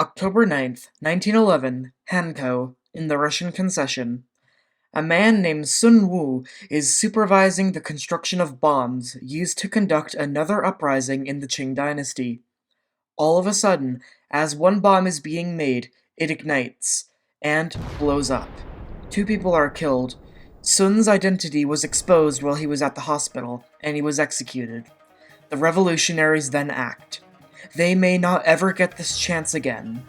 October 9th, 1911, Hankou, in the Russian concession. A man named Sun Wu is supervising the construction of bombs used to conduct another uprising in the Qing dynasty. All of a sudden, as one bomb is being made, it ignites and blows up. Two people are killed. Sun's identity was exposed while he was at the hospital, and he was executed. The revolutionaries then act. They may not ever get this chance again.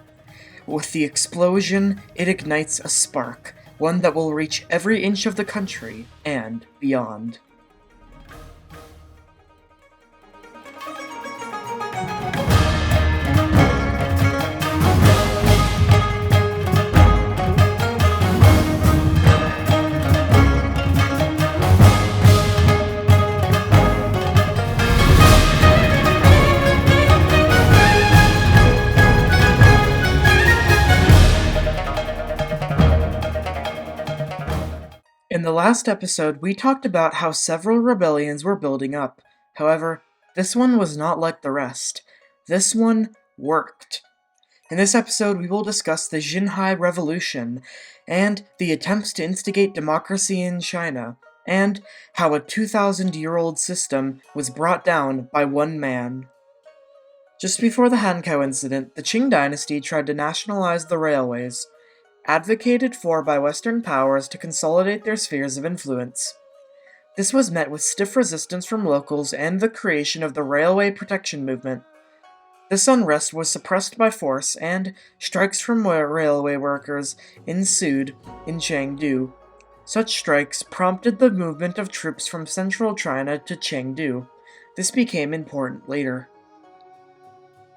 With the explosion, it ignites a spark, one that will reach every inch of the country and beyond. In the last episode, we talked about how several rebellions were building up. However, this one was not like the rest. This one worked. In this episode, we will discuss the Xinhai Revolution, and the attempts to instigate democracy in China, and how a 2,000-year-old system was brought down by one man. Just before the Hankou incident, the Qing dynasty tried to nationalize the railways, advocated for by Western powers to consolidate their spheres of influence. This was met with stiff resistance from locals and the creation of the Railway Protection Movement. This unrest was suppressed by force, and strikes from railway workers ensued in Chengdu. Such strikes prompted the movement of troops from central China to Chengdu. This became important later.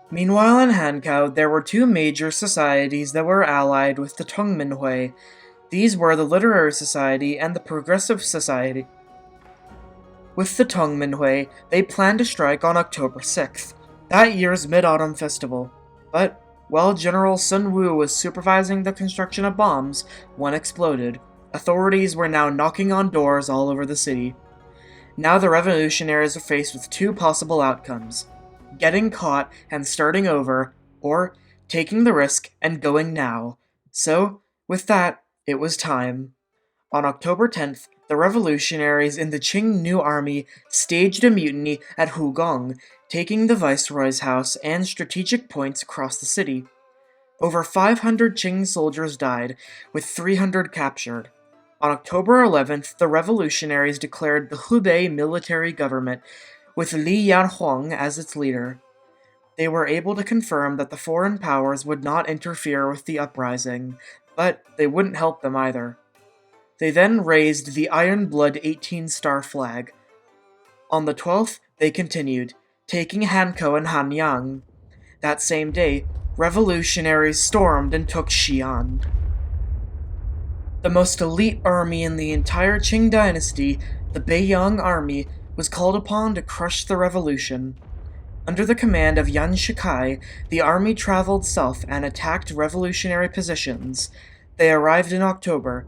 Meanwhile in Hankou, there were two major societies that were allied with the Tongminhui. These were the Literary Society and the Progressive Society. With the Tongminhui, they planned to strike on October 6th, that year's Mid-Autumn Festival. But, while General Sun Wu was supervising the construction of bombs, one exploded. Authorities were now knocking on doors all over the city. Now the revolutionaries were faced with two possible outcomes: getting caught and starting over, or taking the risk and going now. So, with that, it was time. On October 10th, the revolutionaries in the Qing New Army staged a mutiny at Hugong, taking the viceroy's house and strategic points across the city. Over 500 Qing soldiers died, with 300 captured. On October 11th, the revolutionaries declared the Hubei military government, with Li Yanhuang as its leader. They were able to confirm that the foreign powers would not interfere with the uprising, but they wouldn't help them either. They then raised the Iron Blood 18-star flag. On the 12th, they continued, taking Hankou and Hanyang. That same day, revolutionaries stormed and took Xi'an. The most elite army in the entire Qing dynasty, the Beiyang army, was called upon to crush the revolution. Under the command of Yuan Shikai, the army traveled south and attacked revolutionary positions. They arrived in October.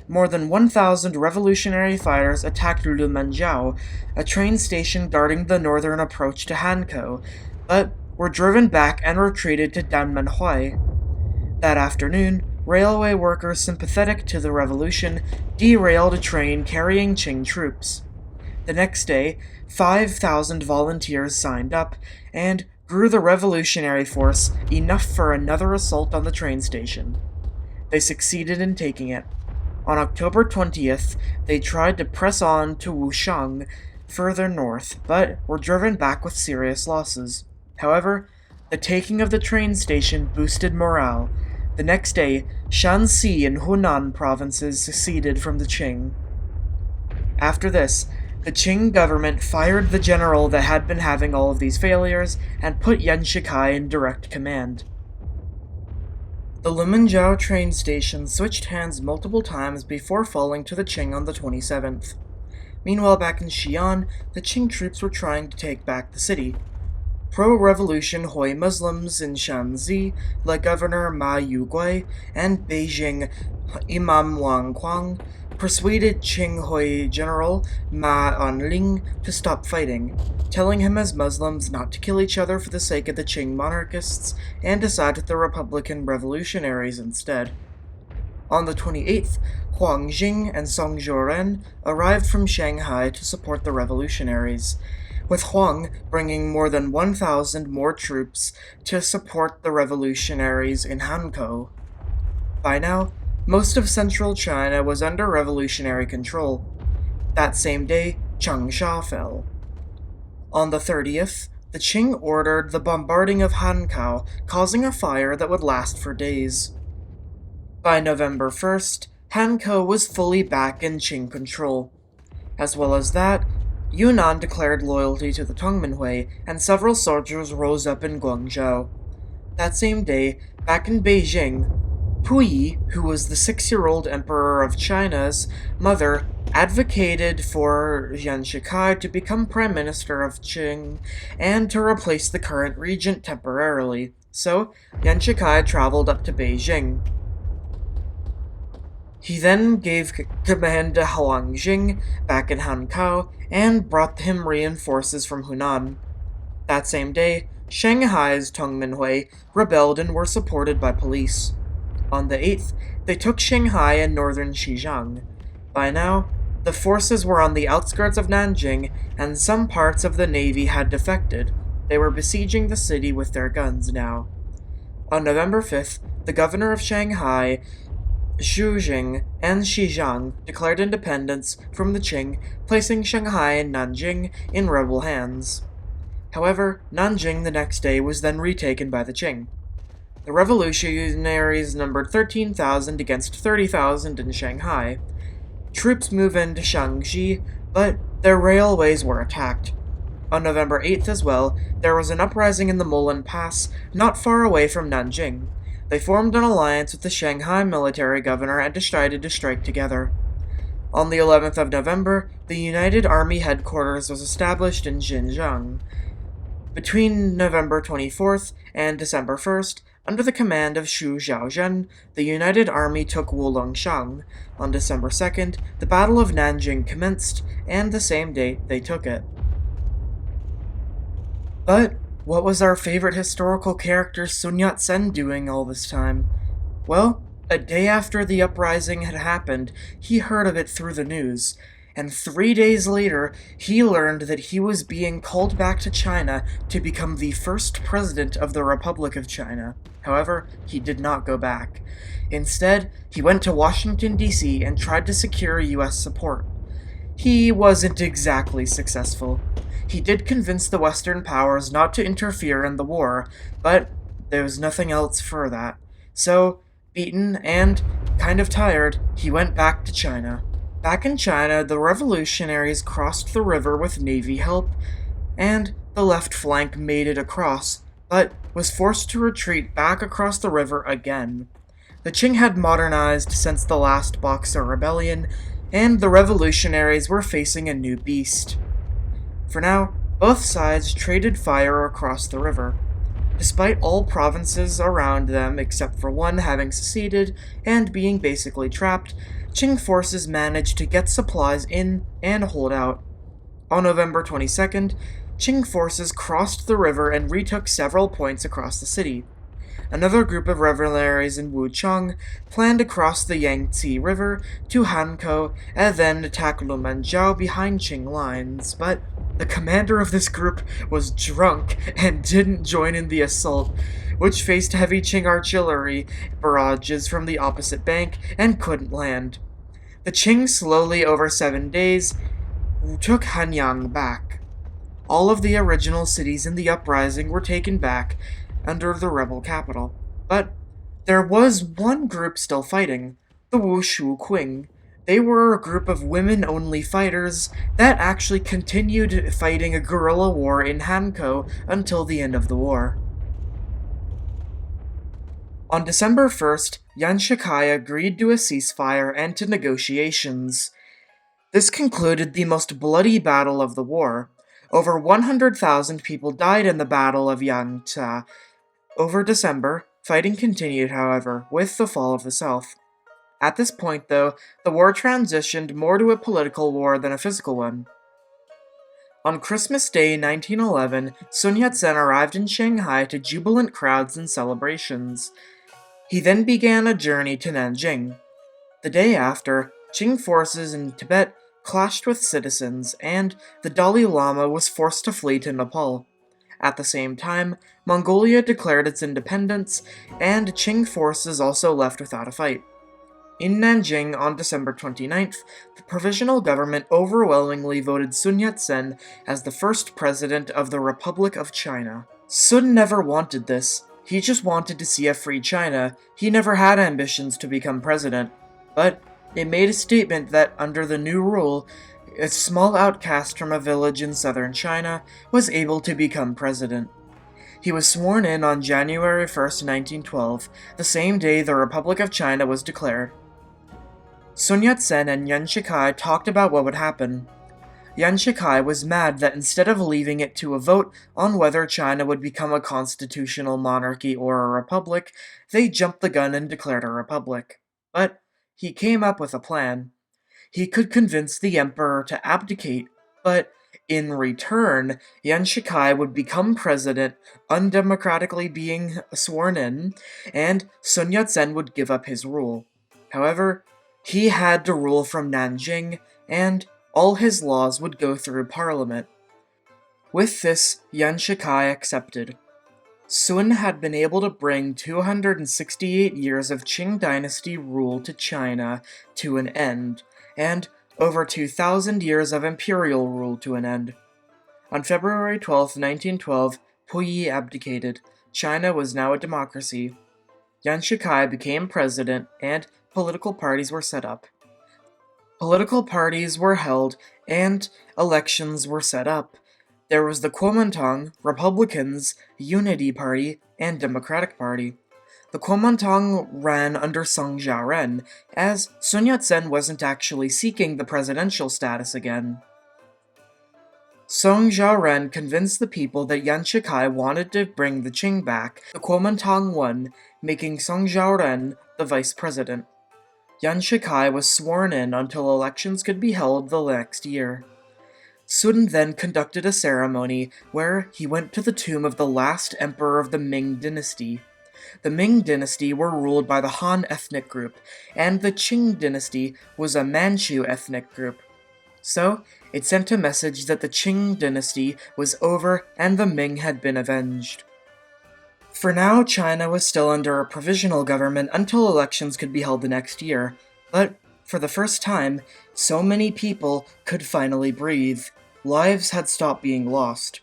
More than 1,000 revolutionary fighters attacked Lumenjiao, a train station guarding the northern approach to Hankou, but were driven back and retreated to Danmenhui. That afternoon, railway workers sympathetic to the revolution derailed a train carrying Qing troops. The next day, 5,000 volunteers signed up, and grew the revolutionary force enough for another assault on the train station. They succeeded in taking it. On October 20th, they tried to press on to Wushang, further north, but were driven back with serious losses. However, the taking of the train station boosted morale. The next day, Shanxi and Hunan provinces seceded from the Qing. After this, the Qing government fired the general that had been having all of these failures and put Yuan Shikai in direct command. The Lumenjiao train station switched hands multiple times before falling to the Qing on the 27th. Meanwhile, back in Xi'an, the Qing troops were trying to take back the city. Pro-revolution Hui Muslims in Shanxi, like Governor Ma Yugui and Beijing Imam Wang Quang, persuaded Xinhai general Ma Onling to stop fighting, telling him as Muslims not to kill each other for the sake of the Qing monarchists and to side with the Republican revolutionaries instead. On the 28th, Huang Jing and Song Zhuren arrived from Shanghai to support the revolutionaries, with Huang bringing more than 1,000 more troops to support the revolutionaries in Hankou. By now, most of central China was under revolutionary control. That same day, Changsha fell. On the 30th, the Qing ordered the bombarding of Hankou, causing a fire that would last for days. By November 1st, Hankou was fully back in Qing control. As well as that, Yunnan declared loyalty to the Tongminhui, and several soldiers rose up in Guangzhou. That same day, back in Beijing, Puyi, who was the 6-year-old emperor of China's mother, advocated for Yuan Shikai to become prime minister of Qing and to replace the current regent temporarily. So, Yuan Shikai traveled up to Beijing. He then gave command to Huang Jing back in Hankou and brought him reinforcements from Hunan. That same day, Shanghai's Tongminhui rebelled and were supported by police. On the 8th, they took Shanghai and northern Xizang. By now, the forces were on the outskirts of Nanjing, and some parts of the navy had defected. They were besieging the city with their guns now. On November 5th, the governor of Shanghai, Zhu Jing, and Xizang declared independence from the Qing, placing Shanghai and Nanjing in rebel hands. However, Nanjing the next day was then retaken by the Qing. The revolutionaries numbered 13,000 against 30,000 in Shanghai. Troops moved into Shaanxi, but their railways were attacked. On November 8th as well, there was an uprising in the Moulin Pass, not far away from Nanjing. They formed an alliance with the Shanghai military governor and decided to strike together. On the 11th of November, the United Army headquarters was established in Xinjiang. Between November 24th and December 1st, under the command of Xu Xiaozhen, the United Army took Wulongshan. On December 2nd, the Battle of Nanjing commenced, and the same day they took it. But what was our favorite historical character Sun Yat-sen doing all this time? Well, a day after the uprising had happened, he heard of it through the news, and 3 days later, he learned that he was being called back to China to become the first president of the Republic of China. However, he did not go back. Instead, he went to Washington, D.C. and tried to secure U.S. support. He wasn't exactly successful. He did convince the Western powers not to interfere in the war, but there was nothing else for that. So, beaten and kind of tired, he went back to China. Back in China, the revolutionaries crossed the river with Navy help, and the left flank made it across, but was forced to retreat back across the river again. The Qing had modernized since the last Boxer Rebellion, and the revolutionaries were facing a new beast. For now, both sides traded fire across the river. Despite all provinces around them except for one having seceded and being basically trapped, Qing forces managed to get supplies in and hold out. On November 22nd, Qing forces crossed the river and retook several points across the city. Another group of revolutionaries in Wuchang planned to cross the Yangtze River to Hankou and then attack Lumenjiao behind Qing lines, but the commander of this group was drunk and didn't join in the assault, which faced heavy Qing artillery barrages from the opposite bank and couldn't land. The Qing slowly, over 7 days, took Hanyang back. All of the original cities in the uprising were taken back under the rebel capital. But there was one group still fighting, the Wushu Qing. They were a group of women-only fighters that actually continued fighting a guerrilla war in Hankou until the end of the war. On December 1st, Yuan Shikai agreed to a ceasefire and to negotiations. This concluded the most bloody battle of the war. Over 100,000 people died in the Battle of Yangtze. Over December, fighting continued, however, with the fall of the South. At this point, though, the war transitioned more to a political war than a physical one. On Christmas Day 1911, Sun Yat-sen arrived in Shanghai to jubilant crowds and celebrations. He then began a journey to Nanjing. The day after, Qing forces in Tibet clashed with citizens, and the Dalai Lama was forced to flee to Nepal. At the same time, Mongolia declared its independence, and Qing forces also left without a fight. In Nanjing on December 29th, the provisional government overwhelmingly voted Sun Yat-sen as the first president of the Republic of China. Sun never wanted this. He just wanted to see a free China. He never had ambitions to become president. But it made a statement that, under the new rule, a small outcast from a village in southern China was able to become president. He was sworn in on January 1st, 1912, the same day the Republic of China was declared. Sun Yat-sen and Yuan Shikai talked about what would happen. Yuan Shikai was mad that instead of leaving it to a vote on whether China would become a constitutional monarchy or a republic, they jumped the gun and declared a republic. But he came up with a plan. He could convince the emperor to abdicate, but in return, Yuan Shikai would become president, undemocratically being sworn in, and Sun Yat-sen would give up his rule. However, he had to rule from Nanjing, and all his laws would go through parliament. With this, Yuan Shikai accepted. Sun had been able to bring 268 years of Qing dynasty rule to China to an end, and over 2,000 years of imperial rule to an end. On February 12, 1912, Puyi abdicated. China was now a democracy. Yuan Shikai became president, and political parties were set up. Political parties were held, and elections were set up. There was the Kuomintang, Republicans, Unity Party, and Democratic Party. The Kuomintang ran under Song Zhaoren, as Sun Yat-sen wasn't actually seeking the presidential status again. Song Zhaoren convinced the people that Yuan Shikai wanted to bring the Qing back. The Kuomintang won, making Song Zhaoren the vice president. Yuan Shikai was sworn in until elections could be held the next year. Sun then conducted a ceremony where he went to the tomb of the last emperor of the Ming dynasty. The Ming dynasty were ruled by the Han ethnic group, and the Qing dynasty was a Manchu ethnic group. So, it sent a message that the Qing dynasty was over and the Ming had been avenged. For now, China was still under a provisional government until elections could be held the next year, but for the first time, so many people could finally breathe. Lives had stopped being lost.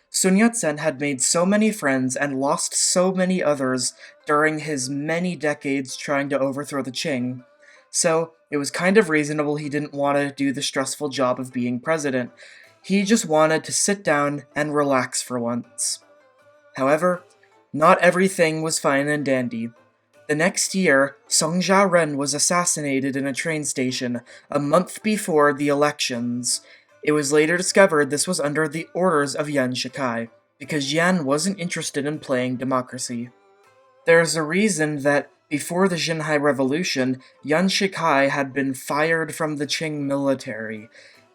Sun Yat-sen had made so many friends and lost so many others during his many decades trying to overthrow the Qing, so it was kind of reasonable he didn't want to do the stressful job of being president. He just wanted to sit down and relax for once. However, not everything was fine and dandy. The next year, Song Zhaoren was assassinated in a train station, a month before the elections. It was later discovered this was under the orders of Yuan Shikai, because Yuan wasn't interested in playing democracy. There's a reason that before the Xinhai Revolution, Yuan Shikai had been fired from the Qing military.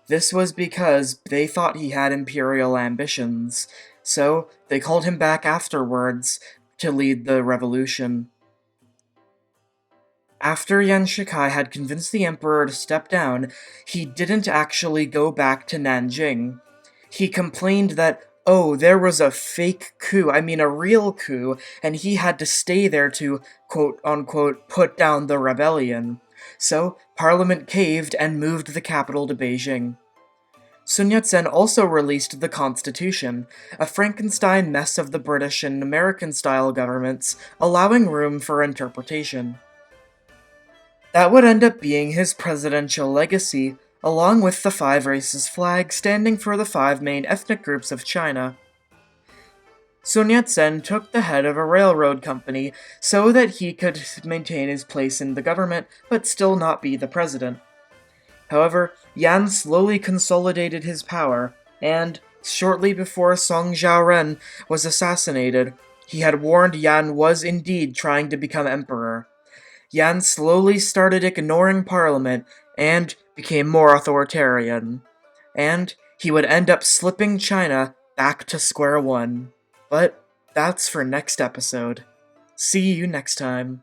This was because they thought he had imperial ambitions, so they called him back afterwards to lead the revolution. After Yuan Shikai had convinced the emperor to step down, he didn't actually go back to Nanjing. He complained that, there was a fake coup, a real coup, and he had to stay there to, quote-unquote, put down the rebellion. So, Parliament caved and moved the capital to Beijing. Sun Yat-sen also released the Constitution, a Frankenstein mess of the British and American-style governments, allowing room for interpretation. That would end up being his presidential legacy, along with the Five Races flag standing for the 5 main ethnic groups of China. Sun Yat-sen took the head of a railroad company so that he could maintain his place in the government but still not be the president. However, Yan slowly consolidated his power, and shortly before Song Zhaoren was assassinated, he had warned Yan was indeed trying to become emperor. Yan slowly started ignoring Parliament and became more authoritarian. And he would end up slipping China back to square one. But that's for next episode. See you next time.